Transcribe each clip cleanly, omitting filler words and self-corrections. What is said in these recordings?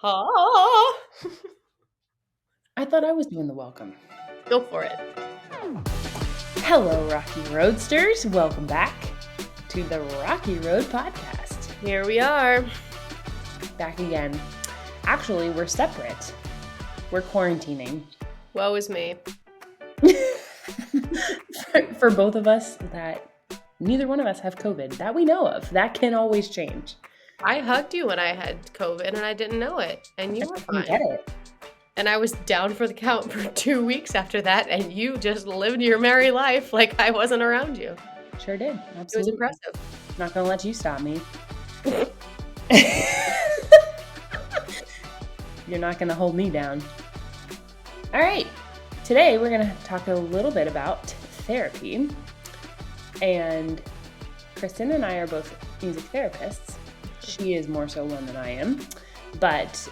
Ha! I thought I was doing the welcome. Go for it. Hello, Rocky Roadsters. Welcome back to the Rocky Road Podcast. Here we are. Back again. Actually, we're separate. We're quarantining. Woe is me. for both of us, that neither one of us have COVID that we know of. That can always change. I hugged you when I had COVID and I didn't know it, and you were I fine. get it. And I was down for the count for 2 weeks after that, and you just lived your merry life like I wasn't around you. Sure did. It was Absolutely. impressive. Not gonna let you stop me. You're not gonna hold me down. All right. Today we're gonna talk a little bit about therapy. And Kristen and I are both music therapists. She is more so one than I am. But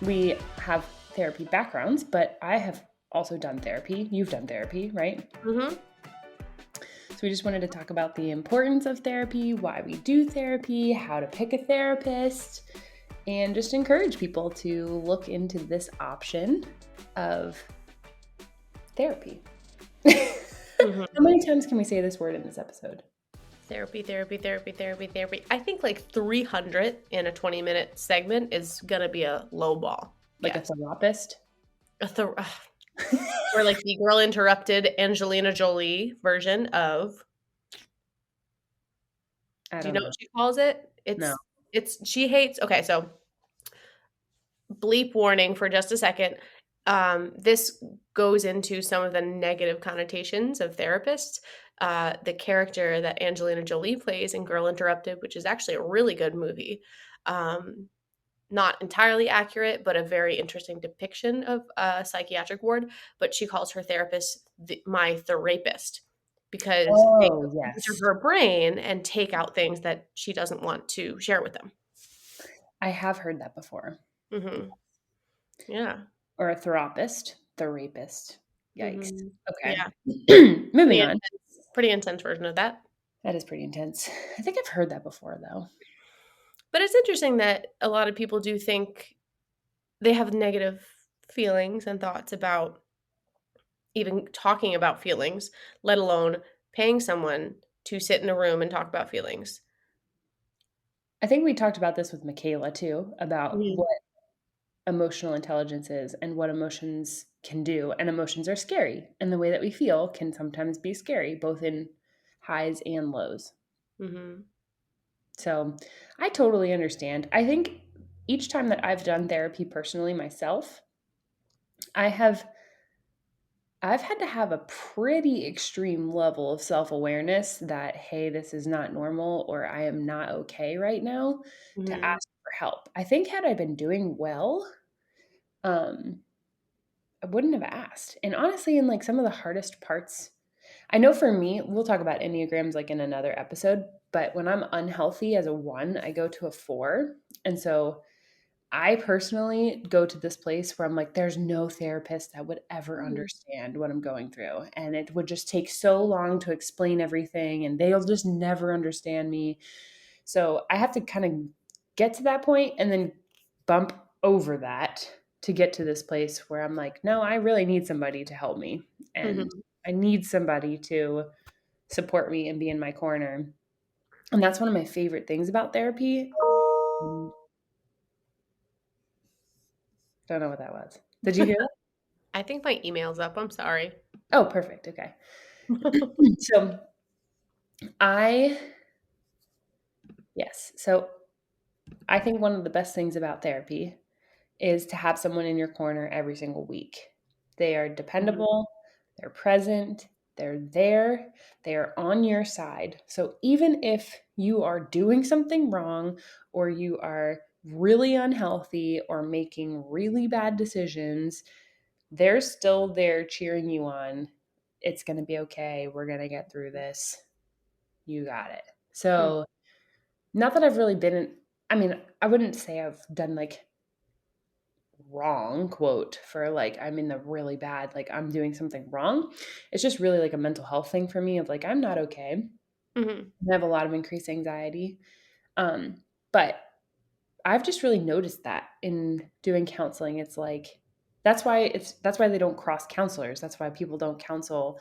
we have therapy backgrounds, but I have also done therapy. You've done therapy, right? Mm-hmm. So we just wanted to talk about the importance of therapy, why we do therapy, how to pick a therapist, and just encourage people to look into this option of therapy. Mm-hmm. How many times can we say this word in this episode? Therapy. I think like 300 in a 20-minute segment is going to be a low ball. Like Yes. a therapist? Or like the Girl Interrupted Angelina Jolie version of... I Do you don't know what she calls it? No. She hates... Okay, so bleep warning for just a second. This goes into some of the negative connotations of therapists. The character that Angelina Jolie plays in Girl Interrupted, which is actually a really good movie. Not entirely accurate, but a very interesting depiction of a psychiatric ward. But she calls her therapist my therapist because they go into her brain and take out things that she doesn't want to share with them. I have heard that before. Mm-hmm. Yeah. Or a therapist, the rapist. Yikes. Mm-hmm. Okay. Yeah. Moving on. Pretty intense version of that. That is pretty intense. I think I've heard that before, though. But it's interesting that a lot of people do think they have negative feelings and thoughts about even talking about feelings, let alone paying someone to sit in a room and talk about feelings. I think we talked about this with Michaela, too, about Mhm. what emotional intelligence is and what emotions can do. And emotions are scary. And the way that we feel can sometimes be scary, both in highs and lows. Mhm. So I totally understand. I think each time that I've done therapy personally myself, I've had to have a pretty extreme level of self-awareness that, hey, this is not normal or I am not okay right now to Mhm. ask for help. I think had I been doing well, I wouldn't have asked. And honestly, in like some of the hardest parts, I know for me, we'll talk about Enneagrams like in another episode, but when I'm unhealthy as a 1, I go to a 4. And so I personally go to this place where I'm like, there's no therapist that would ever understand what I'm going through. And it would just take so long to explain everything, and they'll just never understand me. So I have to kind of get to that point and then bump over that to get to this place where I'm like, no, I really need somebody to help me. And Mhm. I need somebody to support me and be in my corner. And that's one of my favorite things about therapy. Don't know what that was. Did you hear that? I think my email's up. I'm sorry. Oh, perfect. Okay. So I, yes. So I think one of the best things about therapy is to have someone in your corner every single week. They are Mhm. dependable, they're present, they're there, they are on your side. So even if you are doing something wrong or you are really unhealthy or making really bad decisions, they're still there cheering you on. It's going to be okay. We're going to get through this. You got it. Mhm. So, not that I've really been in, I mean, I wouldn't say I've done like wrong quote for like I'm in the really bad, like I'm doing something wrong. It's just really like a mental health thing for me of like I'm not okay. Mhm. I have a lot of increased anxiety. But I've just really noticed that in doing counseling. It's like that's why they don't cross counselors. That's why people don't counsel,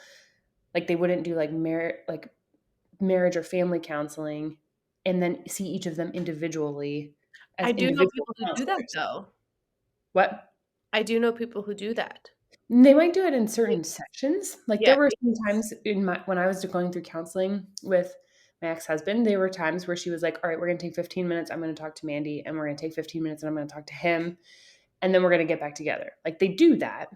like they wouldn't do like marriage or family counseling and then see each of them individually as I do know individual people who do that counselors. though. What? I do know people who do that. They might do it in They certain sections. Like there yeah, were they some times in my when I was going through counseling with my ex-husband, there were times where she was like, "All right, we're going to take 15 minutes. I'm going to talk to Mandy and we're going to take 15 minutes and I'm going to talk to him and then we're going to get back together." Like they do that.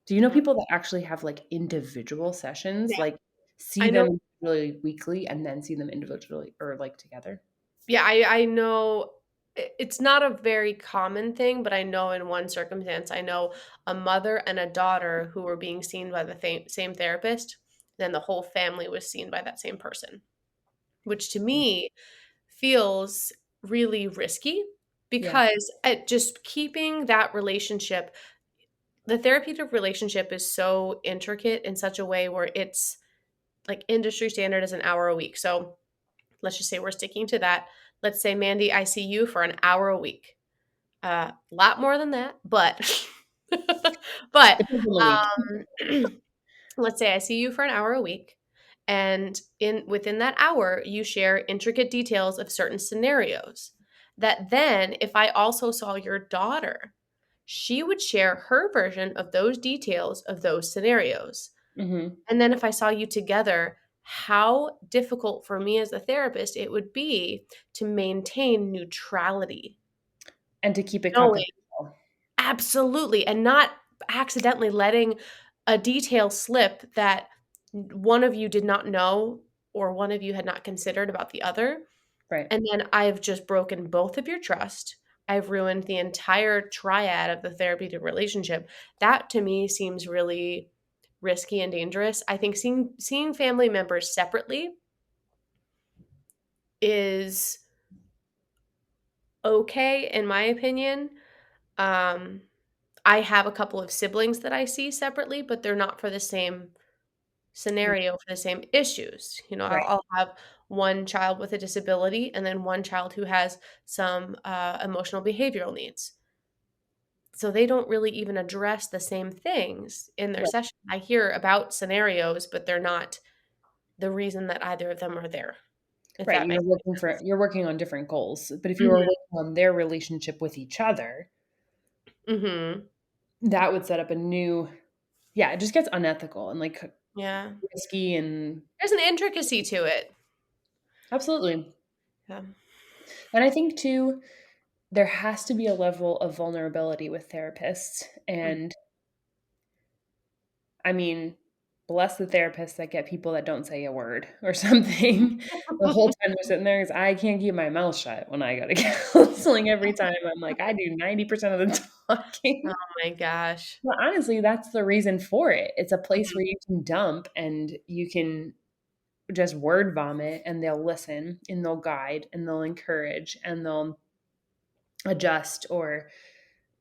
Do you know yeah, people that actually have like individual sessions, yeah. like see I know them really weekly and then see them individually or like together? yeah, I know it's not a very common thing, but I know in one circumstance, I know a mother and a daughter who were being seen by the same therapist, then the whole family was seen by that same person, which to me feels really risky Yeah. because at just keeping that relationship, the therapeutic relationship is so intricate in such a way where it's like industry standard is an hour a week. So let's just say we're sticking to that. Let's say, Mandy, I see you for an hour a week. A lot more than that, but but Depends on the week. let's say I see you for an hour a week, and in within that hour, you share intricate details of certain scenarios. That then, if I also saw your daughter, she would share her version of those details of those scenarios. Mhm. And then if I saw you together, how difficult for me as a therapist it would be to maintain neutrality, And to keep it knowing confidential. absolutely, and not accidentally letting a detail slip that one of you did not know or one of you had not considered about the other. Right. And then I've just broken both of your trust. I've ruined the entire triad of the therapeutic relationship. That to me seems really risky and dangerous. I think seeing family members separately is okay in my opinion. Um I have a couple of siblings that I see separately, but they're not for the same Mm, scenario, for the same issues. You know, I'll, right. I'll have one child with a disability and then one child who has some emotional behavioral needs. So they don't really even address the same things in their Right. session. I hear about scenarios, but they're not the reason that either of them are there, if Right. that makes any sense. You're working on different goals. But if you were Mhm. working on their relationship with each other, Mhm. that would set up a new, yeah, it just gets unethical and like Yeah. risky and There's an intricacy to it. absolutely. Yeah. And I think too, there has to be a level of vulnerability with therapists. Mm. And I mean, bless the therapists that get people that don't say a word or something the whole time they're sitting there, 'cause I can't keep my mouth shut when I go to counseling every time. I'm like, I do 90% of the Oh talking. my gosh. Well, honestly, that's the reason for it. It's a place Mhm. where you can dump and you can just word vomit and they'll listen and they'll guide and they'll encourage and they'll adjust or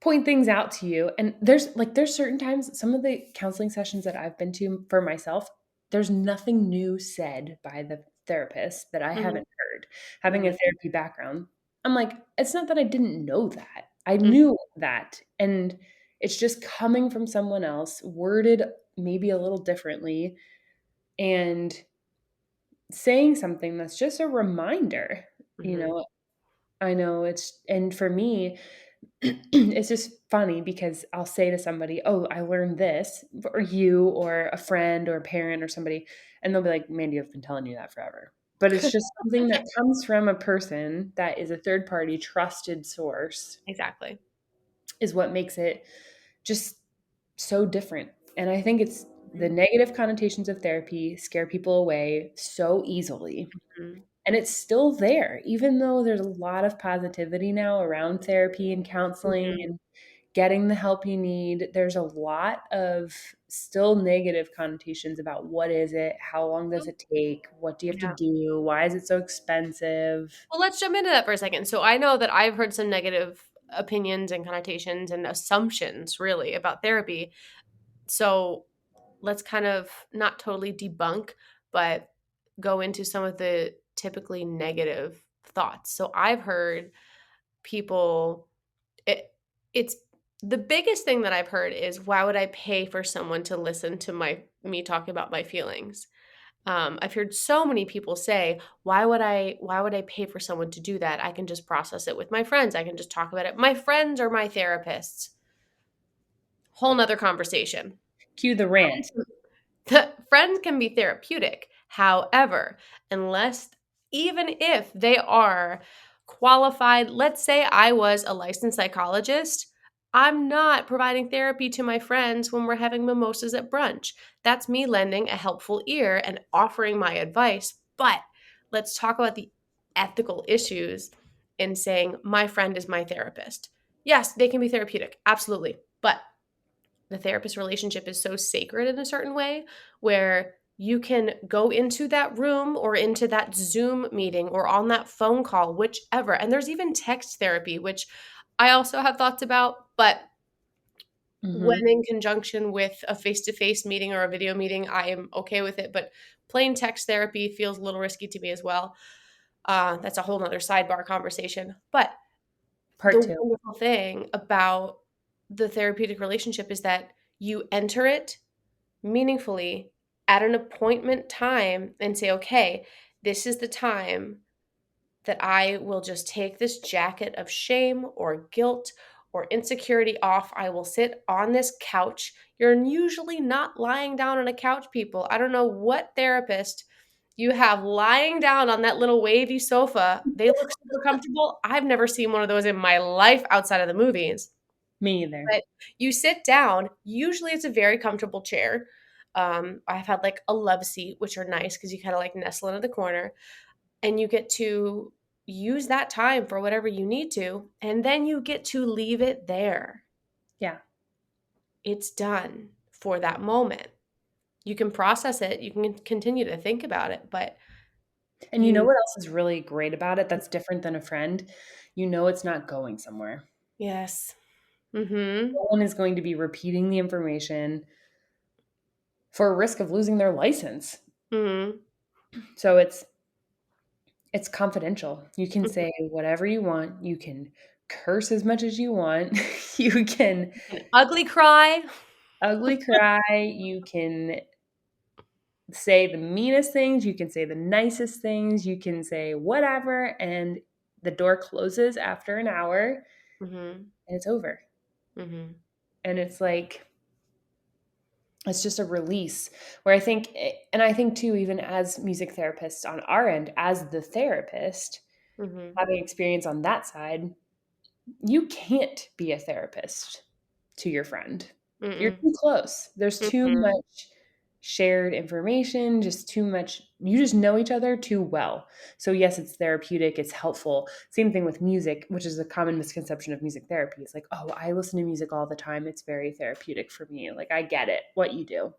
point things out to you. And there's certain times, some of the counseling sessions that I've been to for myself, there's nothing new said by the therapist that I Mhm. haven't heard. Having a Mhm. therapy background, I'm like, it's not that I didn't know that. I Mhm. knew that. And it's just coming from someone else, worded maybe a little differently, and saying something that's just a reminder. You Mhm. know, I know it's, and for me, it's just funny because I'll say to somebody, "Oh, I learned this," or you, or a friend, or a parent, or somebody, and they'll be like, "Mandy, I've been telling you that forever." But it's just something that comes from a person that is a third party trusted source Exactly. is what makes it just so different. And I think it's the Mhm. negative connotations of therapy scare people away so easily. Mhm. And it's still there, even though there's a lot of positivity now around therapy and counseling Mhm. and getting the help you need. There's a lot of still negative connotations about what is it, how long does it take, what do you have to Yeah. do, why is it so expensive? Well, let's jump into that for a second. So I know that I've heard some negative opinions and connotations and assumptions really about therapy. So let's kind of not totally debunk, but go into some of the typically negative thoughts. So I've heard people it's the biggest thing that I've heard is, why would I pay for someone to listen to me talking about my feelings? I've heard so many people say, why would I pay for someone to do that? I can just process it with my friends. I can just talk about it. My friends are my therapists. Whole nother conversation. Cue the rant. Friends can be therapeutic. However, unless, even if they are qualified, let's say I was a licensed psychologist, I'm not providing therapy to my friends when we're having mimosas at brunch. That's me lending a helpful ear and offering my advice. But let's talk about the ethical issues in saying, my friend is my therapist. Yes, they can be therapeutic. Absolutely. But the therapist relationship is so sacred in a certain way, where you can go into that room or into that Zoom meeting or on that phone call, whichever. And there's even text therapy, which I also have thoughts about, but when Mhm. in conjunction with a face-to-face meeting or a video meeting, I am okay with it. But plain text therapy feels a little risky to me as well. That's a whole nother sidebar conversation. But Part the 2. wonderful thing about the therapeutic relationship is that you enter it meaningfully at an appointment time and say, okay, this is the time that I will just take this jacket of shame or guilt or insecurity off. I will sit on this couch. You're usually not lying down on a couch, people. I don't know what therapist you have lying down on that little wavy sofa. They look super comfortable. I've never seen one of those in my life outside of the movies. Me either. But you sit down, usually it's a very comfortable chair. I've had like a love seat, which are nice because you kind of like nestle into the corner, and you get to use that time for whatever you need to, and then you get to leave it there. Yeah. It's done for that moment. You can process it, you can continue to think about it, but And you know you what else is really great about it that's different than a friend? You know it's not going somewhere. yes. Mhm. No one is going to be repeating the information for a risk of losing their license. Mhm. So it's confidential. You can say whatever you want. You can curse as much as you want. You can An ugly cry. ugly cry. You can say the meanest things. You can say the nicest things. You can say whatever. And the door closes after an hour Mhm. and it's over. Mhm. And it's like, it's just a release where I think, and I think too, even as music therapists on our end, as the therapist, Mhm. having experience on that side, you can't be a therapist to your friend. You're Mm-mm. too close. There's too Mhm. much shared information, just too much. You just know each other too well. So, yes, it's therapeutic, it's helpful. Same thing with music, which is a common misconception of music therapy. It's like, oh, I listen to music all the time. It's very therapeutic for me. Like, I get it, what you do.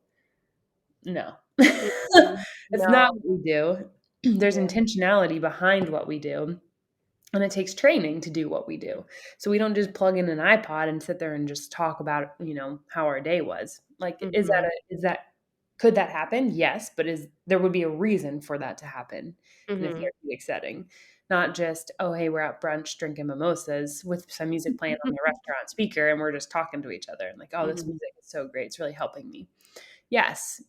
No, Mhm. it's not No. what we do. There's Yeah. intentionality behind what we do. And it takes training to do what we do. So we don't just plug in an iPod and sit there and just talk about, how our day was. Like, Mhm. could that happen? Yes, but there would be a reason for that to happen in a Mhm. therapeutic setting. Not just, oh, hey, we're at brunch drinking mimosas with some music playing on the restaurant speaker and we're just talking to each other and like, oh, this Mhm. music is so great. It's really helping me. Yes.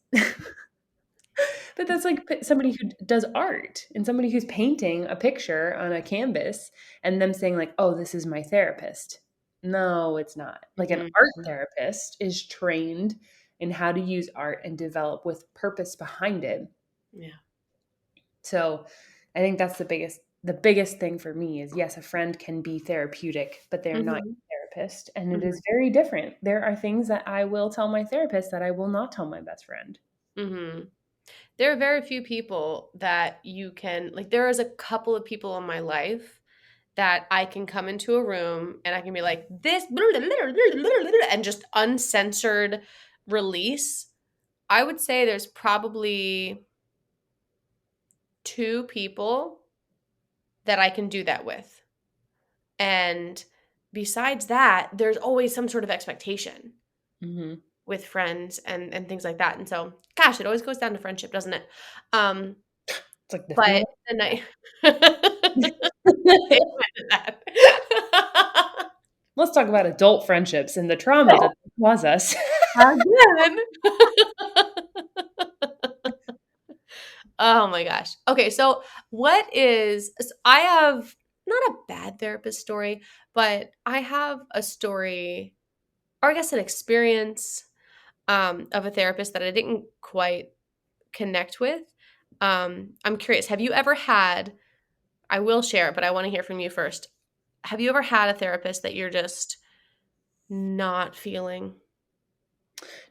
But that's like somebody who does art and somebody who's painting a picture on a canvas and them saying like, "Oh, this is my therapist." No, it's not. Like an Mhm. art therapist is trained in how to use art and develop with purpose behind it. Yeah. So, I think that's the biggest thing for me is yes, a friend can be therapeutic, but they're not Mhm. your therapist, and it Mhm. is very different. There are things that I will tell my therapist that I will not tell my best friend. Mhm. There are very few people that you can like, there is a couple of people in my life that I can come into a room and I can be like, "This," and just uncensored release. I would say there's probably 2 people that I can do that with. And besides that, there's always some sort of expectation Mhm. with friends and things like that. And so, gosh, it always goes down to friendship, doesn't it? Um, It's like the but theme. the night Amen to that. let's talk about adult friendships and the trauma that they cause us. Again. Oh my gosh. Okay, so I have not a bad therapist story, but I have a story, or I guess an experience, of a therapist that I didn't quite connect with. I'm curious, have you ever had, I will share it, but I want to hear from you first. Have you ever had a therapist that you're just not feeling?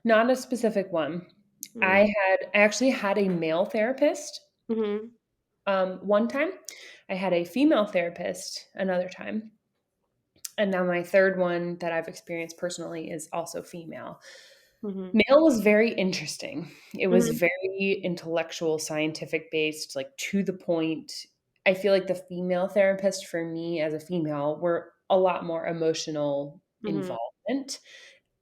Not a specific one. Mm. I actually had a male therapist, Mhm. one time. I had a female therapist another time, and now my third one that I've experienced personally is also female. Mhm. Male was very interesting. It was Mhm. very intellectual, scientific based, like to the point. I feel like the female therapist for me as a female were a lot more emotional Mhm. involvement.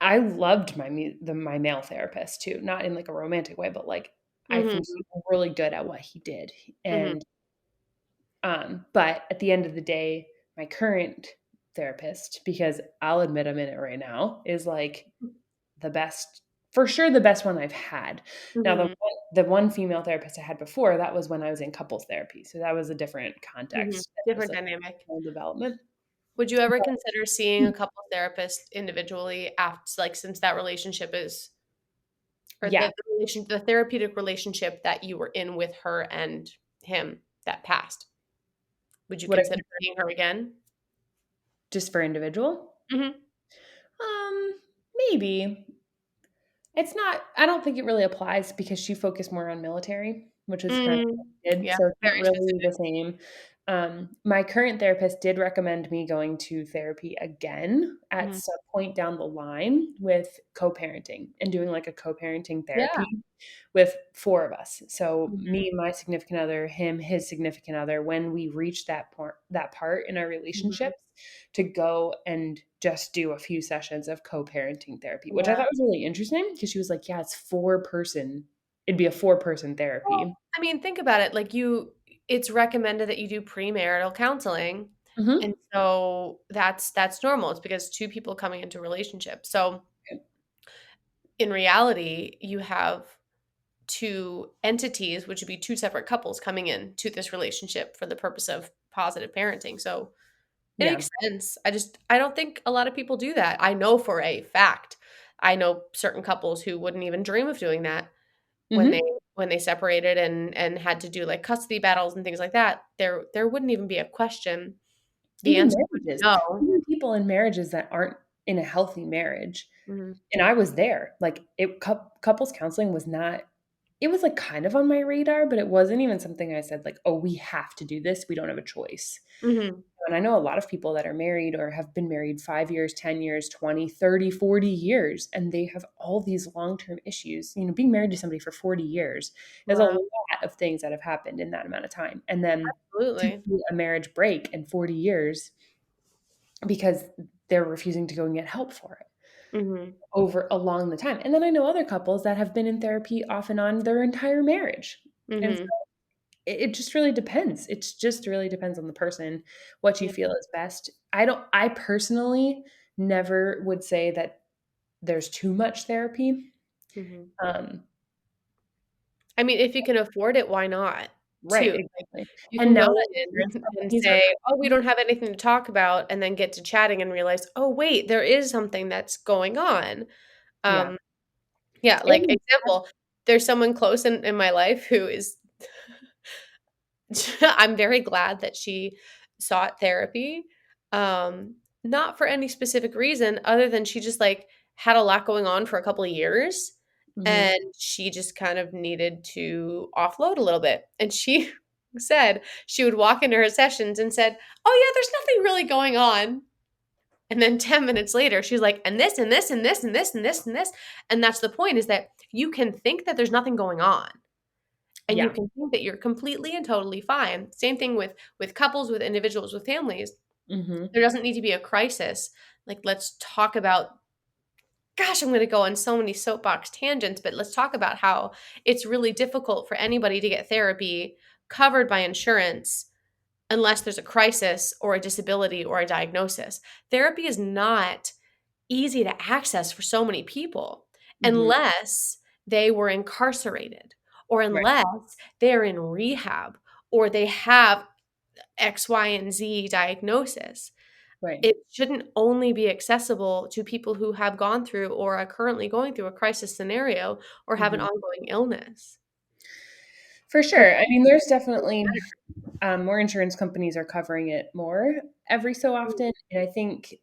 I loved my male therapist too, not in like a romantic way, but like I think Mhm. he was really good at what he did. Mhm. And but at the end of the day, my current therapist, because I'll admit I'm in it right now, is like the best, for sure the best one I've had. Now Mhm. the one female therapist I had before, that was when I was in couples therapy. So that was a different Mhm. context. It was Different like dynamic. personal development. Would you ever But consider seeing a couple therapist individually after, like, since that relationship is, or yeah, the therapeutic relationship that you were in with her and him that passed? Would you would I consider consider seeing her again? just for individual? Mhm. Um, maybe. It's not, I don't think it really applies because she focused more on military, which is kind of what Mm. I did, Yeah, so it's not very really specific. the same. My current therapist did recommend me going to therapy again at Mhm. some point down the line with co-parenting and doing, like, a co-parenting Yeah. therapy with 4 of us. So, Mhm. me, my significant other, him, his significant other, when we reach that part in our Mhm. relationships, to go and just do a few sessions of co-parenting therapy, which I Yeah. thought was really interesting because she was like, "Yeah, it'd be a four-person Well, therapy." I mean, think about it, like, it's recommended that you do premarital counseling, and Mhm. so that's normal. It's because 2 people coming into a relationship. So, in reality, you have 2 entities, which would be 2 separate couples coming in to this relationship for the purpose of positive parenting. So, it Yeah. makes sense. I don't think a lot of people do that. I know for a fact. I know certain couples who wouldn't even dream of doing that when they Mhm. when they separated and had to do, like, custody battles and things like that. There wouldn't even be a question. The Even answer would be marriages, no. even people in marriages that aren't in a healthy marriage, Mhm. and I was there, like, couples counseling was not, it was, like, kind of on my radar, but it wasn't even something I said, like, "Oh, we have to do this, we don't have a choice." Mhm. And I know a lot of people that are married or have been married 5 years, 10 years, 20, 30, 40 years, and they have all these long-term issues. Being married to somebody for 40 years, there's a Wow. lot of things that have happened in that amount of time. And then to Absolutely. see a marriage break in 40 years because they're refusing to go and get help for it Mhm. over along the time. And then I know other couples that have been in therapy off and on their entire marriage. And Mhm. it just really depends. It's just really depends on the person, what you Yeah. feel is best. I personally never would say that there's too much therapy. Mhm. Um, I mean, if you can afford it, why not, right, too? Like, exactly. you And can now go that insurance in and companies are say, "Oh, we covering. don't have anything to talk about," and then get to chatting and realize, "Oh, wait, there is something that's going on." Yeah. Um, yeah, like, And example, there's someone close in my life who is I'm very glad that she sought therapy, not for any specific reason other than she just, like, had a lot going on for a couple of years, mhm. and she just kind of needed to offload a little bit, and she said she would walk into her sessions and said, "Oh, yeah, there's nothing really going on," and then 10 minutes later, she's like, "And this, and this, and this, and this, and this, and this," and that's the point, is that you can think that there's nothing going on, and you Yeah. can think that you're completely and totally fine. Same thing with couples, with individuals, with families. Mhm. There doesn't need to be a crisis. Like, let's talk about, gosh, I'm going to go on so many soapbox tangents, but let's talk about how it's really difficult for anybody to get therapy covered by insurance unless there's a crisis or a disability or a diagnosis. Therapy is not easy to access for so many people Mhm. unless they were incarcerated or Right, unless they're in rehab or they have X, Y, and Z diagnosis. right. It shouldn't only be accessible to people who have gone through or are currently going through a crisis scenario or have an Mhm. ongoing illness. For For sure. I mean, there's definitely more insurance companies are covering it more every so often, and I think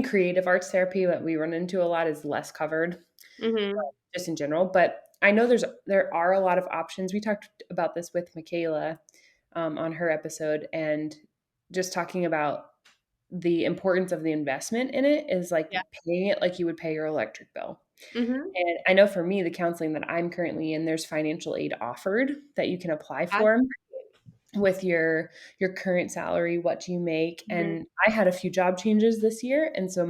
creative arts therapy that we run into a lot is less covered Mhm. just in general. But I know there are a lot of options. We talked about this with Michaela on her episode, and just talking about the importance of the investment in it is like Yeah. paying it like you would pay your electric bill. Mhm. And I know for me, the counseling that I'm currently in, there's financial aid offered that you can apply That's for with your current salary, what you make. Mhm. And I had a few job changes this year, and so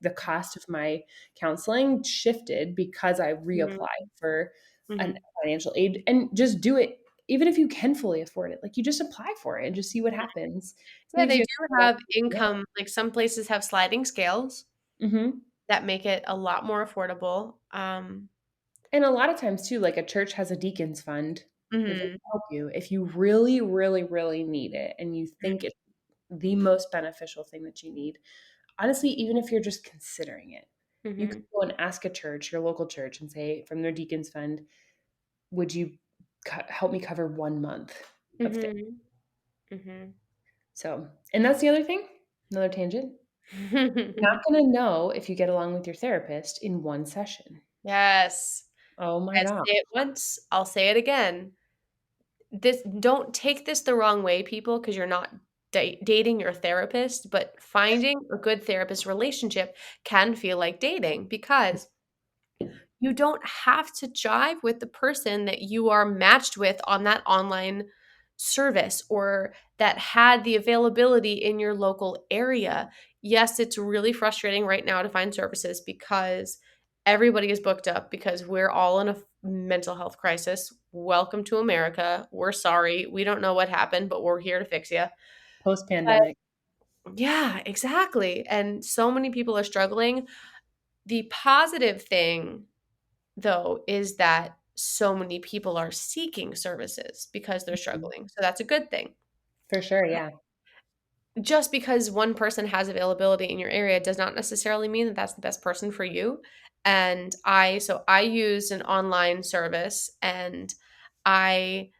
the cost of my counseling shifted because I Mhm. reapplied for an Mhm. financial aid. And just do it even if you can fully afford it. Like, you just apply for it and just see what happens. Yeah, Even if they you do have have income like, some places have sliding scales Mhm. that make it a lot more affordable. And a lot of times too, like a church has a deacons fund that they Mhm. can help you if you really, really, really need it and you think it's the most beneficial thing that you need. Honestly, even if you're just considering it, you could Mhm. go and ask a church, your local church, and say from their deacons fund, would you help me cover 1 month of things? Mhm. Mhm. So, and that's the other thing, another tangent. You're not Mhm. going to know if you get along with your therapist in one session. Yes. Oh my I God. say it once, I'll say it again. This don't take this the wrong way, people, because 'cause you're not dating your therapist, but finding a good therapist relationship can feel like dating because you don't have to jive with the person that you are matched with on that online service or that had the availability in your local area. Yes, it's really frustrating right now to find services because everybody is booked up because we're all in a mental health crisis. Welcome to America. We're sorry. We don't know what happened, but we're here to fix you. Post But pandemic. yeah, exactly. And so many people are struggling. The positive thing though, is that so many people are seeking services because they're struggling. So that's a good thing. For sure. Yeah. Just because one person has availability in your area does not necessarily mean that that's the best person for you. And I used an online service and I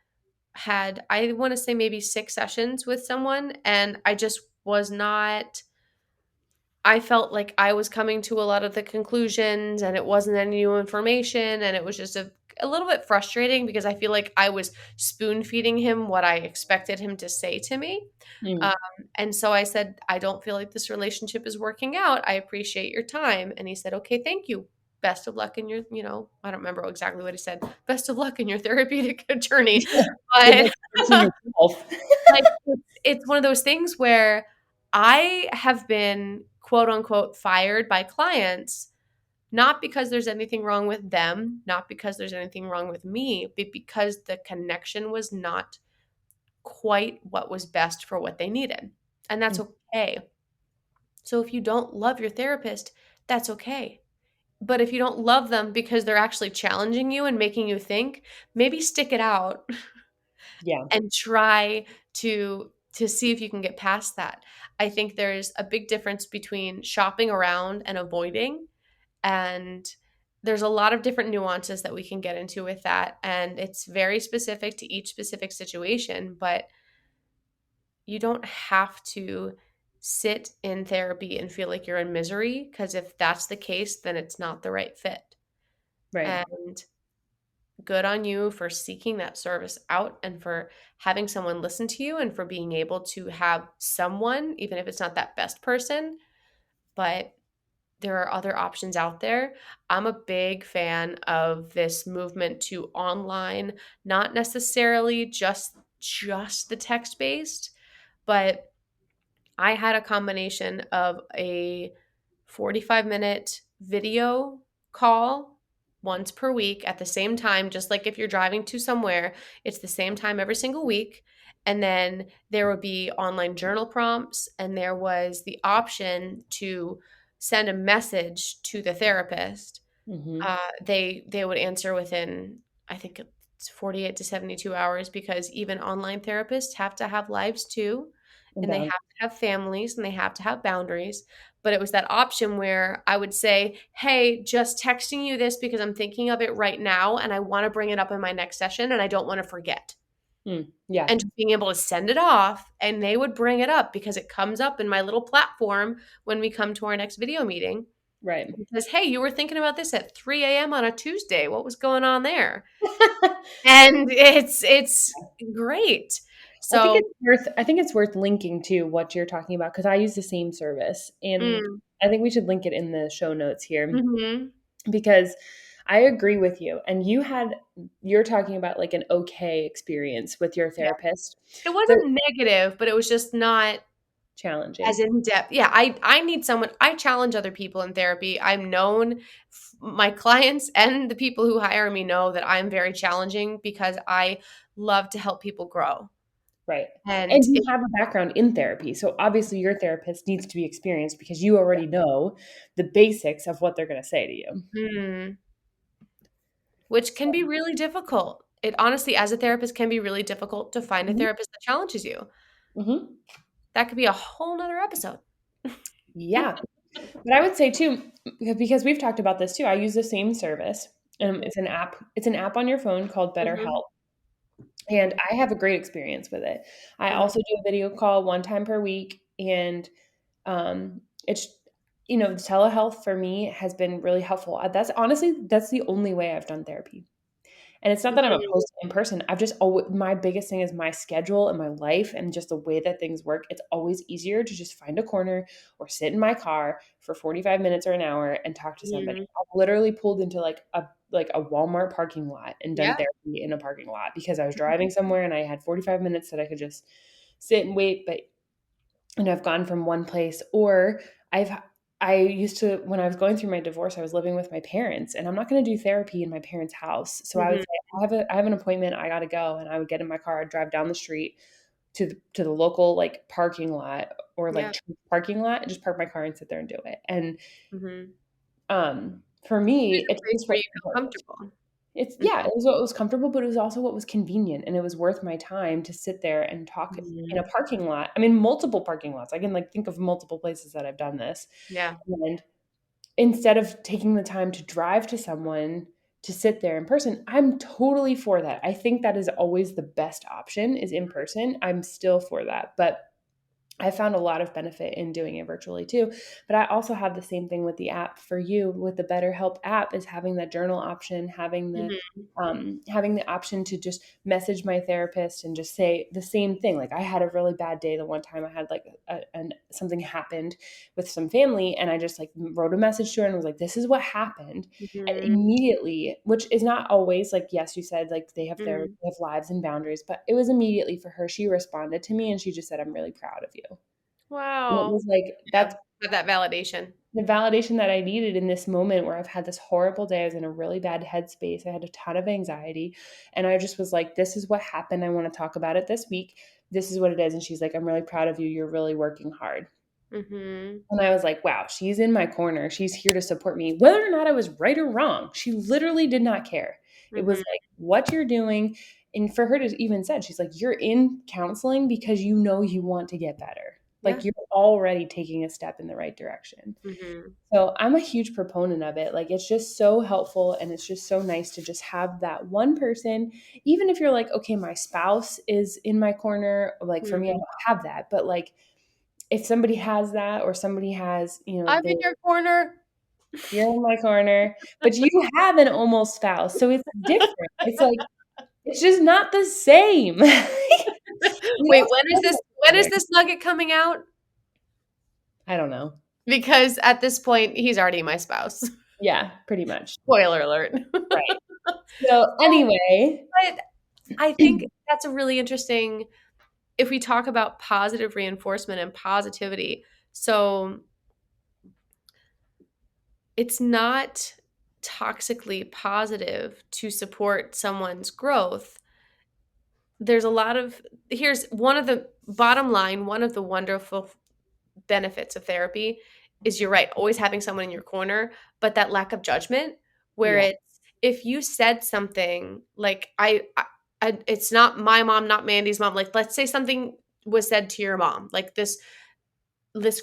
I want to say maybe 6 sessions with someone and I just was not I felt like I was coming to a lot of the conclusions and it wasn't any new information and it was just a little bit frustrating because I feel like I was spoon feeding him what I expected him to say to me. Um, Mm. and so I said, I don't feel like this relationship is working out. I appreciate your time. And he said, okay, thank you. Best of luck in your, I don't remember exactly what he said. Best of luck in your therapeutic journey. Good But luck fixing yourself. like, it's one of those things where I have been, quote unquote, fired by clients, not because there's anything wrong with them, not because there's anything wrong with me, but because the connection was not quite what was best for what they needed. And that's Mm. okay. So if you don't love your therapist, that's okay. But if you don't love them because they're actually challenging you and making you think, maybe stick it out Yeah. and try to see if you can get past that. I think there's a big difference between shopping around and avoiding, and there's a lot of different nuances that we can get into with that, and it's very specific to each specific situation, but you don't have to sit in therapy and feel like you're in misery because if that's the case, then it's not the right fit. Right. And good on you for seeking that service out and for having someone listen to you and for being able to have someone, even if it's not that best person, but there are other options out there. I'm a big fan of this movement to online, not necessarily just the text based, but I had a combination of a 45-minute video call once per week at the same time, just like if you're driving to somewhere, it's the same time every single week. And then there would be online journal prompts, and there was the option to send a message to the therapist. Mhm. They would answer within, I think it's 48 to 72 hours, because even online therapists have to have lives too, And and they have bound to have families, and they have to have boundaries. But it was that option where I would say, "Hey, just texting you this because I'm thinking of it right now and I want to bring it up in my next session and I don't want to forget." Yeah, And just being able to send it off, and they would bring it up because it comes up in my little platform when we come to our next video meeting. right. It says, "Hey, you were thinking about this at 3 a.m. on a Tuesday. What was going on there?" And it's great. So, I think it's worth linking to what you're talking about because I use the same service, and mm, I think we should link it in the show notes here mhm. because I agree with you. And you're talking about like an okay experience with your Yeah. therapist. It The wasn't negative, but it was just not as challenging. in depth. Yeah, I need someone. I challenge other people in therapy. I'm known, my clients and the people who hire me know that I'm very challenging because I love to help people grow. Right. And And you have a background in therapy. So obviously your therapist needs to be experienced because you already know the basics of what they're going to say to you. mm, which can be really difficult. It honestly, as a therapist, can be really difficult to find a Mhm. therapist that challenges you. Mhm. That could be a whole nother episode. Yeah. But I would say too, because we've talked about this too, I use the same service. Mhm, It's an app. It's an app on your phone called mhm, BetterHelp, and mhm, I have a great experience with it. I mhm, also do a video call one time per week, and it's telehealth for me has been really helpful. That's the only way I've done therapy. And it's not that I'm mhm. opposed to in person. I've just always my biggest thing is my schedule and my life and just the way that things work. It's always easier to just find a corner or sit in my car for 45 minutes or an hour and talk to somebody. Mhm. I've literally pulled into like a Walmart parking lot and done Yeah. therapy in a parking lot because I was driving somewhere and I had 45 minutes that I could just sit and wait. But and I've gone from one place or I've I used to when I was going through my divorce, I was living with my parents and I'm not going to do therapy in my parents' house. So I would Mhm. say I have an appointment, I got to go and I would get in my car, I'd drive down the street to the local like parking lot or like Yeah. church parking lot and just park my car and sit there and do it. And Mhm. for me, There's a it's place just where what you feel worked. comfortable. It was what was comfortable, but it was also what was convenient, and it was worth my time to sit there and talk in a Mhm. parking lot. I mean, multiple parking lots. I can, like, think of multiple places that I've done this, Yeah. and instead of taking the time to drive to someone to sit there in person, I'm totally for that. I think that is always the best option is in person. I'm still for that, but I found a lot of benefit in doing it virtually too. But I also have the same thing with the app for you with the BetterHelp app is having that journal option, Mhm. having the option to just message my therapist and just say the same thing. Like I had a really bad day the one time I had like something happened with some family and I just like wrote a message to her and was like, this is what happened. And Mhm. immediately, which is not always like, yes, you said like Mhm. they have lives and boundaries, but it was immediately for her. She responded to me and she just said, I'm really proud of you. And it Wow. was like, Yeah. that's Got that validation. the validation that I needed in this moment where I've had this horrible day. I was in a really bad headspace. I had a ton of anxiety. And I just was like, this is what happened. I want to talk about it this week. This is what it is. And she's like, I'm really proud of you. You're really working hard. Mhm. And I was like, wow, she's in my corner. She's here to support me. Whether or not I was right or wrong, she literally did not care. It was Mhm. like, what you're doing. And for her to even said, she's like, you're in counseling because you know you want to get better. Yeah. Like you're already taking a step in the right direction. Mhm. So I'm a huge proponent of it. Like it's just so helpful and it's just so nice to just have that one person, even if you're like, okay, my spouse is in my corner. Like for me, I Mhm. don't have that. But like if somebody has that or somebody has, I'm in your corner. you're in my corner, but you have an almost spouse. So it's different. It's like, it's just not the same. We Wait, don't spend it when is together. this nugget coming out? I don't know. Because at this point, he's already my spouse. Yeah, pretty much. Spoiler alert. Right. So anyway, But I think that's a really interesting, if we talk about positive reinforcement and positivity. So it's not toxically positive to support someone's growth there's a lot of here's one of the bottom line, one of the wonderful benefits of therapy is you're right, always having someone in your corner, but that lack of judgment where Yeah. it's if you said something like it's not my mom, not Mandy's mom. Like let's say something was said to your mom, like this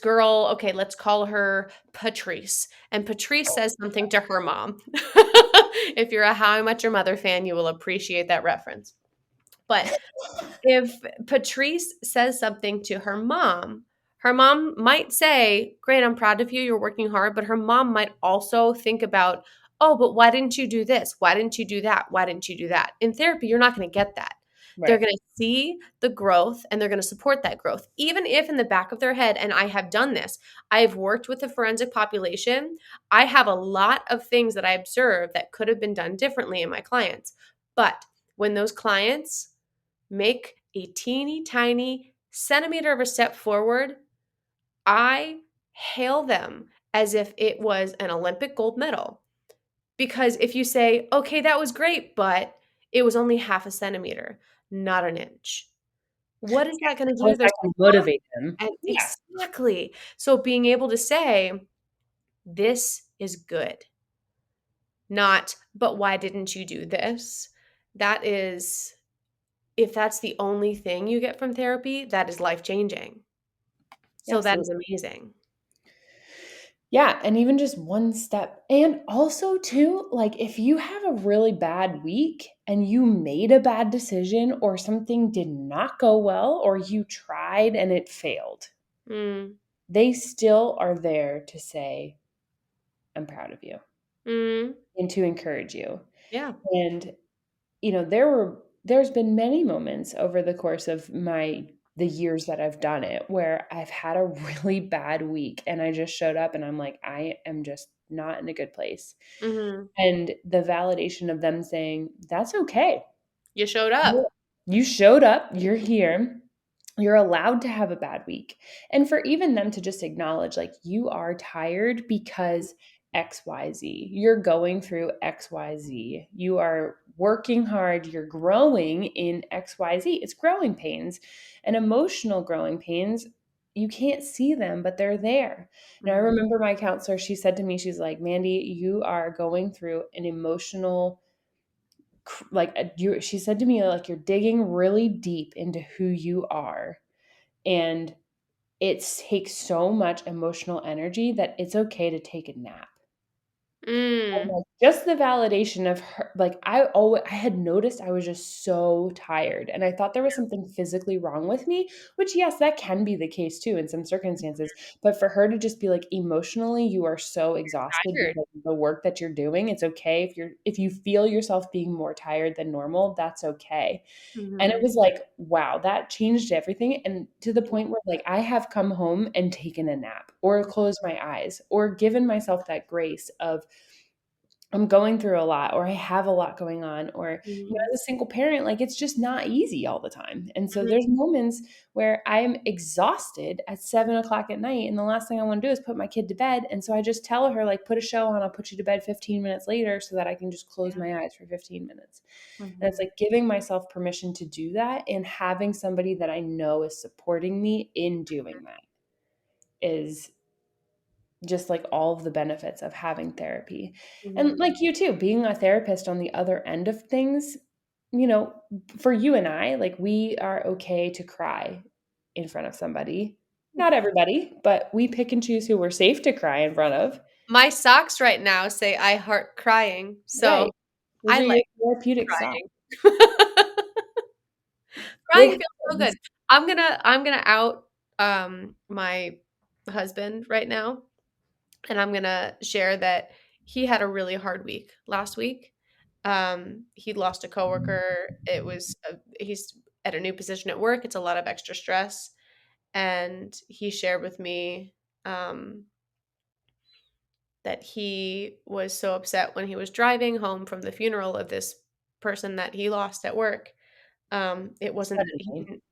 girl, okay, let's call her Patrice. And Patrice says something to her mom. If you're a How I Met Your Mother fan, you will appreciate that reference. But if Patrice says something to her mom might say, "Great, I'm proud of you. You're working hard." But her mom might also think about, "Oh, but why didn't you do this? Why didn't you do that? Why didn't you do that?" In therapy, you're not going to get that. They're Right. going to see the growth and they're going to support that growth. Even if in the back of their head, and I have done this, I've worked with the forensic population. I have a lot of things that I observe that could have been done differently in my clients. But when those clients make a teeny tiny centimeter of a step forward, I hail them as if it was an Olympic gold medal. Because if you say, okay, that was great, but it was only half a centimeter, not an inch. What is that going to How do is to their that gonna self-worth? motivate them? And Yeah. exactly. So being able to say, this is good, not, but why didn't you do this? That is, if that's the only thing you get from therapy, that is life changing. So that is Absolutely. amazing. Yeah, and even just one step. And also too, like if you have a really bad week and you made a bad decision or something did not go well or you tried and it failed, Mm, they still are there to say, "I'm proud of you," mm, and to encourage you. yeah. And there's been many moments over the course of the years that I've done it where I've had a really bad week and I just showed up and I'm like, I am just not in a good place. Mhm. And the validation of them saying, "That's okay. You showed You up. you showed up, you're here. You're allowed to have a bad week." And for even them to just acknowledge, like, you are tired because XYZ. You're going through XYZ. You are working hard. You're growing in XYZ. It's growing pains and emotional growing pains. You can't see them, but they're there. And I Mhm. remember my counselor, she said to me, she's like, "Mandy, you are going through an emotional you she said to me like you're digging really deep into who you are and it takes so much emotional energy that it's okay to take a nap." And, Mm. like, just the validation of her like, I had noticed I was just so tired, and I thought there was something physically wrong with me, which, yes, that can be the case too in some circumstances, but for her to just be like, "Emotionally, you are so exhausted Tired. because of the work that you're doing. It's okay if you feel yourself being more tired than normal, that's okay." And it Mhm. was like, wow, that changed everything, and to the point where, like, I have come home and taken a nap or closed my eyes or given myself that grace of I'm going through a lot or I have a lot going on or, Mhm. as a single parent, like, it's just not easy all the time, and so Mhm. there's moments where I'm exhausted at 7 o'clock at night, and the last thing I wanna do is put my kid to bed, and so I just tell her, like, "Put a show on, I'll put you to bed 15 minutes later so that I can just close Yeah. my eyes for 15 minutes." And it's Mhm. like giving myself permission to do that and having somebody that I know is supporting me in doing that is just like all of the benefits of having therapy. And Mhm. like you too, being a therapist on the other end of things, you know, for you and I, like we are okay to cry in front of somebody. Not everybody, but we pick and choose who we're safe to cry in front of. My socks right now say "I heart crying," Right. so Those I are your like therapeutic socks. crying. They Crying have feels so good. those. I'm gonna out, my husband right now, and I'm gonna share that he had a really hard week last week. He lost a coworker. He's at a new position at work. It's a lot of extra stress, and he shared with me um, that he was so upset when he was driving home from the funeral of this person that he lost at work. It wasn't he Suddenly. didn't.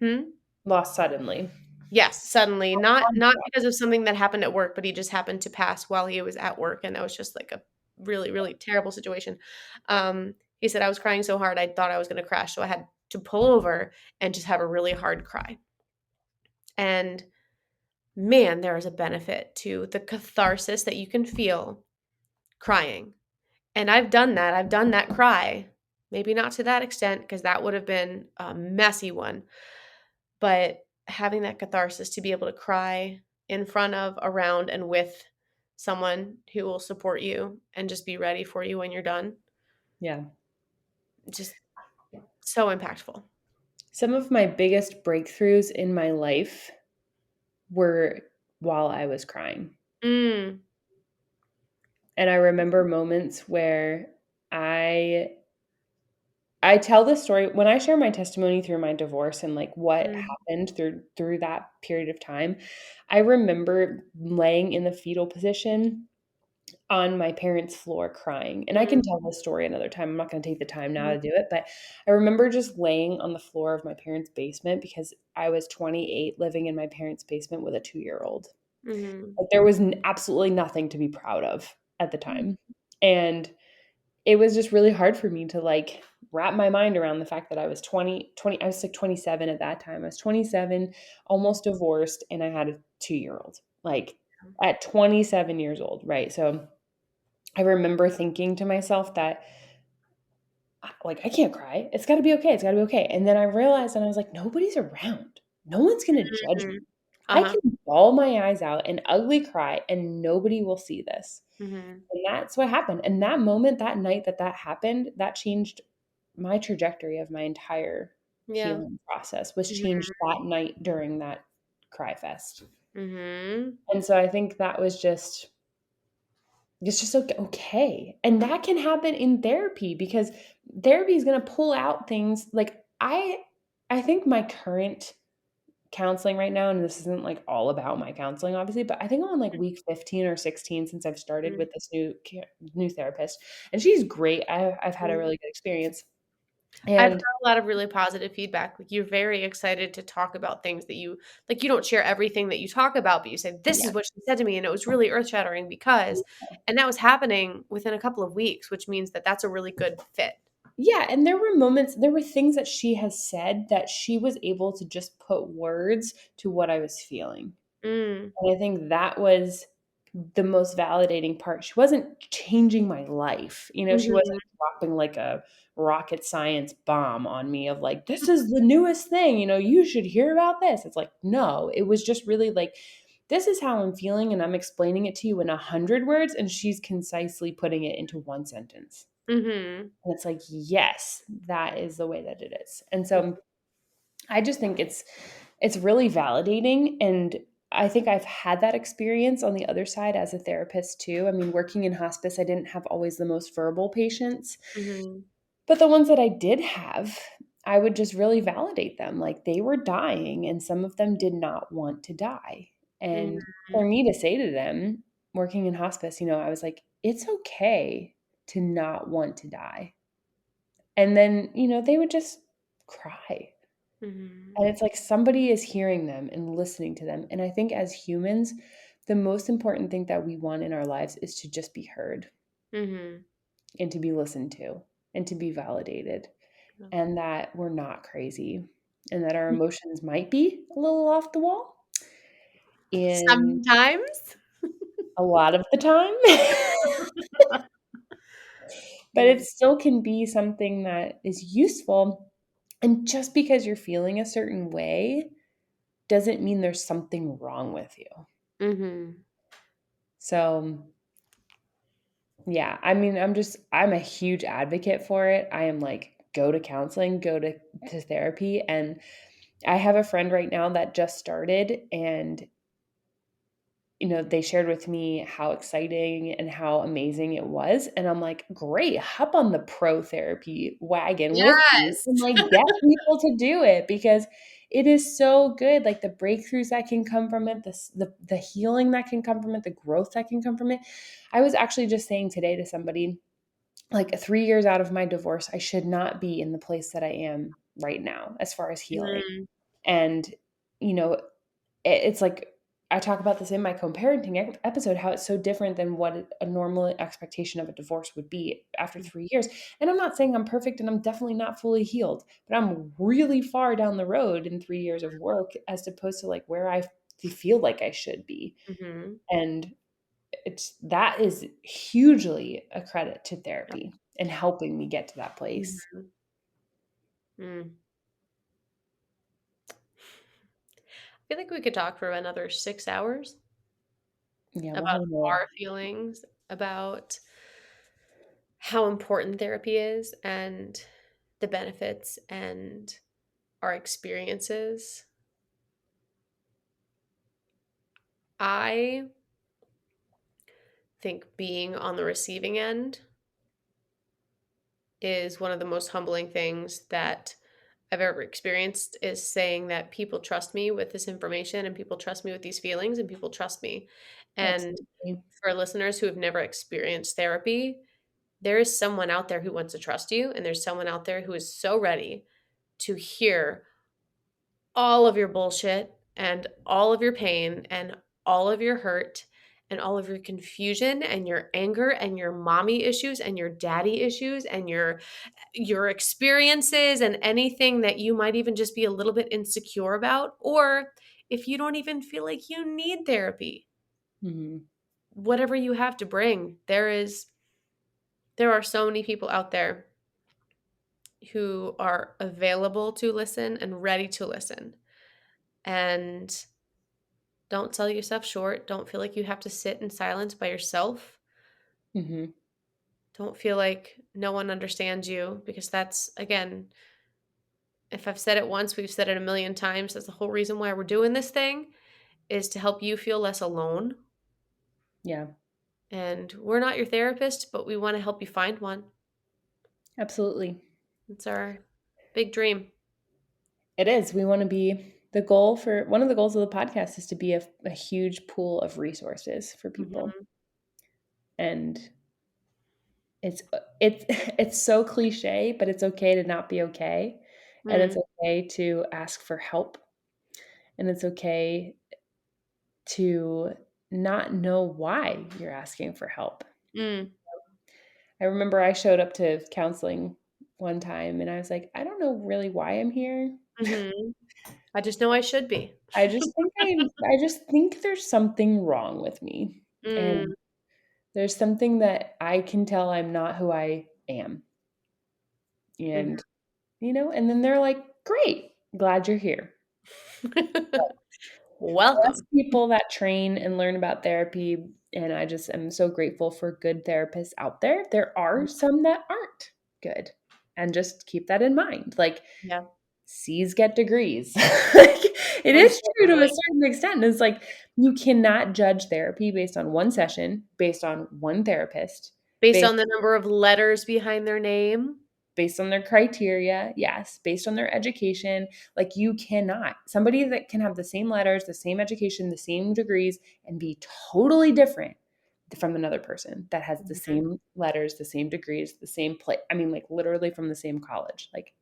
Hmm? Lost suddenly. Yes, suddenly, not Onset. because of something that happened at work, but he just happened to pass while he was at work, and that was just, like, a really, really terrible situation. He said, "I was crying so hard, I thought I was gonna crash, so I had to pull over and just have a really hard cry. And man, there is a benefit to the catharsis that you can feel crying. And I've done that. I've done that cry. Maybe not to that extent because that would have been a messy one, but having that catharsis to be able to cry in front of, around, and with someone who will support you and just be ready for you when you're done, Yeah. just so impactful. Some of my biggest breakthroughs in my life were while I was crying. Mm. And I remember moments where I I tell this story when I share my testimony through my divorce and like what Mm. happened through that period of time. I remember laying in the fetal position on my parents' floor crying. And I can Mm. tell this story another time. I'm not going to take the time now Mhm. to do it, but I remember just laying on the floor of my parents' basement because I was 28 living in my parents' basement with a 2-year-old. Mhm. Like there was absolutely nothing to be proud of at the Mhm. time. And it was just really hard for me to like wrap my mind around the fact that I was 20. I was like 27 at that time. I was 27, almost divorced, and I had a 2-year-old. Like at 27 years old, right? So I remember thinking to myself that like I can't cry. It's got to be okay. It's got to be okay. And then I realized and I was like nobody's around. No one's going to judge Mhm. me. I Uh-huh. can bawl my eyes out and ugly cry and nobody will see this. Mhm. And that's what happened. And that moment, that night that happened, that changed my trajectory of my entire Yeah. healing process was changed Mhm. that night during that cry fest. Mhm. And so I think that was just it's just okay. And that can happen in therapy because therapy is going to pull out things like I think my current counseling right now, and this isn't like all about my counseling obviously, but I think I'm on like week 15 or 16 since I've started Mhm. with this new therapist, and she's great. I've had a Mhm. really good experience. I've heard And a lot of really positive feedback. Like, you're very excited to talk about things that you like, you don't share everything that you talk about, but you say, "This yeah. is what she said to me, and it was really earth-shattering because," and that was happening within a couple of weeks, which means that that's a really good fit. Yeah, and there were things that she has said that she was able to just put words to what I was feeling. Mm. And I think that was the most validating part. She wasn't changing my life. You know, she Mhm. wasn't dropping like a rocket science bomb on me of like, this is the newest thing, you should hear about this. It's like, no, it was just really like, this is how I'm feeling, and I'm explaining it to you in 100 words, and she's concisely putting it into one sentence. Mhm. And it's like, yes, that is the way that it is. And so I just think it's really validating, and I think I've had that experience on the other side as a therapist too. I mean, working in hospice, I didn't have always the most verbal patients, Mhm. but the ones that I did have, I would just really validate them. Like they were dying and some of them did not want to die. And for Mhm. me to say to them working in hospice, I was like, it's okay to not want to die. And then, they would just cry. Mhm. And it's like somebody is hearing them and listening to them. And I think as humans, the most important thing that we want in our lives is to just be heard Mhm. and to be listened to and to be validated, Yeah. and that we're not crazy and that our emotions might be a little off the wall in Sometimes. a lot of the time. But Yeah. it still can be something that is useful. And just because you're feeling a certain way doesn't mean there's something wrong with you. Mhm. So, yeah, I mean, I'm a huge advocate for it. I am like, go to counseling, go to therapy. And I have a friend right now that just started, and they shared with me how exciting and how amazing it was. And I'm like, great, hop on the pro therapy wagon with me Yes. and like get people to do it because it is so good. Like the breakthroughs that can come from it, the healing that can come from it, the growth that can come from it. I was actually just saying today to somebody, like 3 years out of my divorce, I should not be in the place that I am right now as far as healing. Mm. And, you know, it's like I talk about this in my co-parenting episode, how it's so different than what a normal expectation of a divorce would be after 3 years. And I'm not saying I'm perfect and I'm definitely not fully healed, but I'm really far down the road in 3 years of work as opposed to like where I feel like I should be. Mhm. And that is hugely a credit to therapy and helping me get to that place. Mhm. Mm. I feel like we could talk for another 6 hours Yeah, we'll about have more. our feelings about how important therapy is and the benefits and our experiences. I think being on the receiving end is one of the most humbling things that I've ever experienced, is saying that people trust me with this information and people trust me with these feelings and people trust me. And Absolutely. for listeners who have never experienced therapy, there is someone out there who wants to trust you, and there's someone out there who is so ready to hear all of your bullshit and all of your pain and all of your hurt and all of your confusion and your anger and your mommy issues and your daddy issues and your experiences and anything that you might even just be a little bit insecure about, or if you don't even feel like you need therapy, Mhm. whatever you have to bring, there are so many people out there who are available to listen and ready to listen. And don't sell yourself short. Don't feel like you have to sit in silence by yourself. Mhm. Don't feel like no one understands you, because that's, again, if I've said it once, we've said it a million times. That's the whole reason why we're doing this thing, is to help you feel less alone. Yeah, And we're not your therapist, but we want to help you find one. absolutely. It's our big dream. It is. We want to be the goal for one of the goals of the podcast is to be a huge pool of resources for people. Hmm. And it's it's it's so cliche, but it's okay to not be okay. And it's Mm, okay to ask for help. And it's okay to not know why you're asking for help. mm, I remember I showed up to counseling one time and I was like, I don't know really why I'm here. hmm. I just know I should be. I just think there's something wrong with me. Mm, And there's something that I can tell I'm not who I am. And, mhm. and then they're like, great, glad you're here. Less Welcome. people that train and learn about therapy. And I just am so grateful for good therapists out there. There are some that aren't good. And just keep that in mind. Like, Yeah, C's get degrees. Like, it most is true to a definitely. certain extent. It's like you cannot judge therapy based on one session, based on one therapist, Based based on the number of letters behind their name. based on their criteria, yes, based on their education. Like you cannot. Somebody that can have the same letters, the same education, the same degrees, and be totally different from another person that has the Mhm, same letters, the same degrees, the same place. I mean, like literally from the same college. Like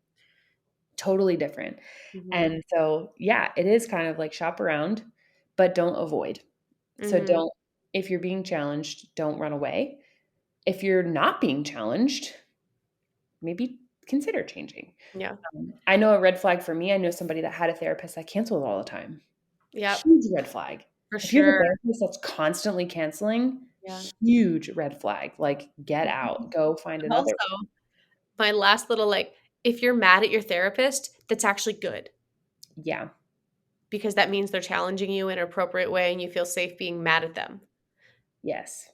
totally different. mhm, And so, yeah, it is kind of like shop around, but don't avoid. So mhm. if you're being challenged, don't run away. If you're not being challenged, maybe consider changing. Yeah. I know a red flag for me. I know somebody that had a therapist that canceled all the time. Yep, Huge red flag. for If you have a sure. therapist that's constantly canceling, Yeah. huge red flag. Like, get out, go find another. Also, my last little, like, if you're mad at your therapist, that's actually good, Yeah. because that means they're challenging you in an appropriate way and you feel safe being mad at them. Yes.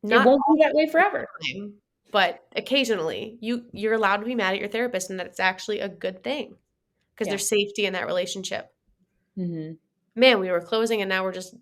It Not won't be all that way the forever. time, but occasionally you're allowed to be mad at your therapist, and that's actually a good thing, because Yeah. there's safety in that relationship. Hmm. Man, we were closing and now we're just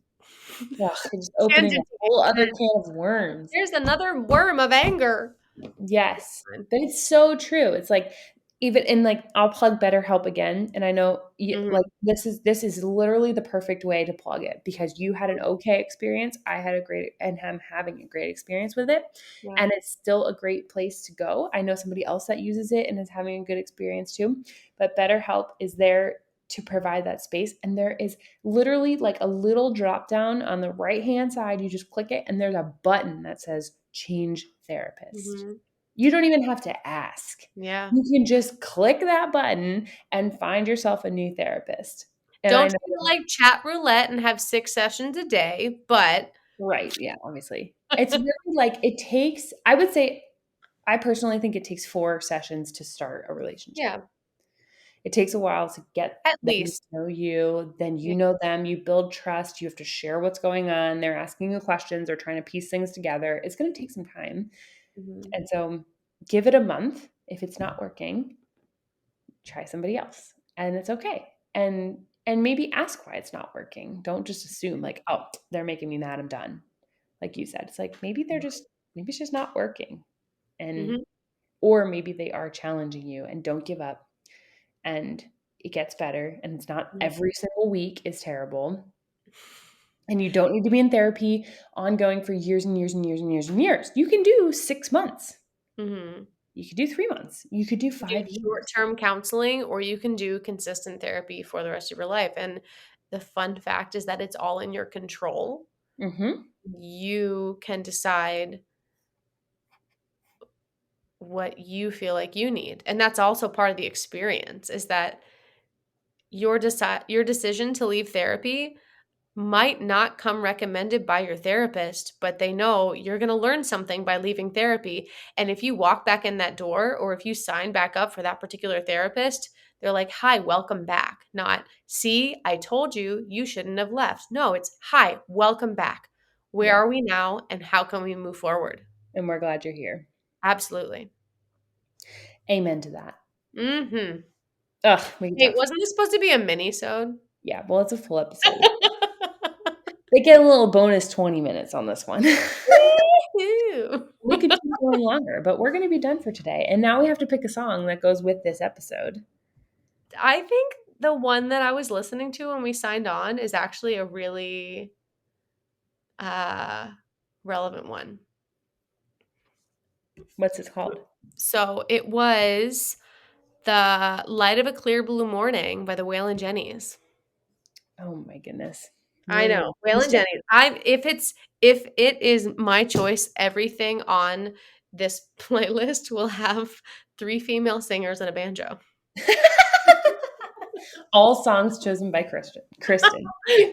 Ugh, it's opening a tangenting whole other again. can of worms. There's another worm of anger. Yes, but it's so true. It's like even in like I'll plug BetterHelp again, and I know like Mhm. this is literally the perfect way to plug it because you had an okay experience. I had a great and am having a great experience with it, Yeah. and it's still a great place to go. I know somebody else that uses it and is having a good experience too. But BetterHelp is there to provide that space. And there is literally like a little drop down on the right-hand side. You just click it and there's a button that says change therapist. Mhm. You don't even have to ask. Yeah. You can just click that button and find yourself a new therapist. And I Don't know, try to, like, chat roulette and have 6 sessions a day, but right, yeah, obviously. It's really like it takes, I would say, I personally think it takes 4 sessions to start a relationship. yeah, It takes a while to get at them to least. know you, then Yeah. you know them, you build trust, you have to share what's going on. They're asking you questions or trying to piece things together. It's going to take some time. Mhm. And so give it a month. If it's not working, try somebody else. And it's okay. And maybe ask why it's not working. Don't just assume like, oh, they're making me mad, I'm done. Like you said, it's like maybe maybe it's just not working. And Mhm. or maybe they are challenging you, and don't give up. And it gets better, and it's not Mhm. every single week is terrible. And you don't need to be in therapy ongoing for years and years and years and years and years. You can do 6 months. Mhm. You could do 3 months. You could do You can 5 do years. short-term counseling, or you can do consistent therapy for the rest of your life, and the fun fact is that it's all in your control. Mhm. You can decide what you feel like you need, and that's also part of the experience, is that your decision to leave therapy might not come recommended by your therapist, but they know you're going to learn something by leaving therapy. And if you walk back in that door, or if you sign back up for that particular therapist, they're like, "Hi, welcome back." Not, "See, I told you you shouldn't have left." No, it's, "Hi, welcome back. Where Yeah, are we now and how can we move forward?" and we're glad you're here. Absolutely. Amen to that. Mhm. Ugh, we can Wait, talk for, wasn't this supposed to be a mini-sode? yeah, well, it's a full episode. They get a little bonus 20 minutes on this one. Woo-hoo. We could keep going longer, but we're gonna be done for today, and now we have to pick a song that goes with this episode. I think the one that I was listening to when we signed on is actually a really, uh, relevant one. What's it called? So, it was "The Light of a Clear Blue Morning" by the Waylon Jennys. Oh my goodness. I You're the know, Waylon Mr. Jennys. If it is my choice, everything on this playlist will have 3 female singers and a banjo. All songs chosen by Kristen.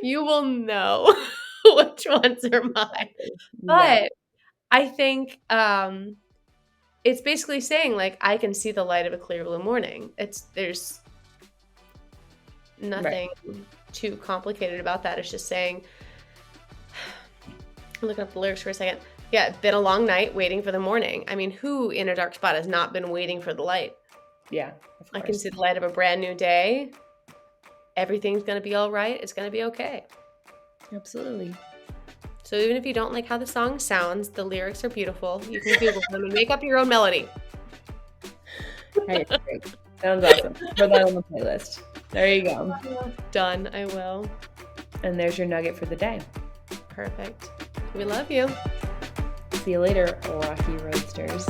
You will know which ones are mine. Yeah, But I think, it's basically saying, like, I can see the light of a clear blue morning. There's right. nothing too complicated about that. It's just saying, look up the lyrics for a second. Yeah, it's been a long night waiting for the morning. I mean, who in a dark spot has not been waiting for the light? Yeah, of I can course. see the light of a brand new day. Everything's gonna be all right. It's gonna be okay. Absolutely. So even if you don't like how the song sounds, the lyrics are beautiful. You can Google them and make up your own melody. Right, great. Sounds awesome. Put that on the playlist. There you go. Done. I will. And there's your nugget for the day. Perfect. We love you. See you later, Rocky Roadsters.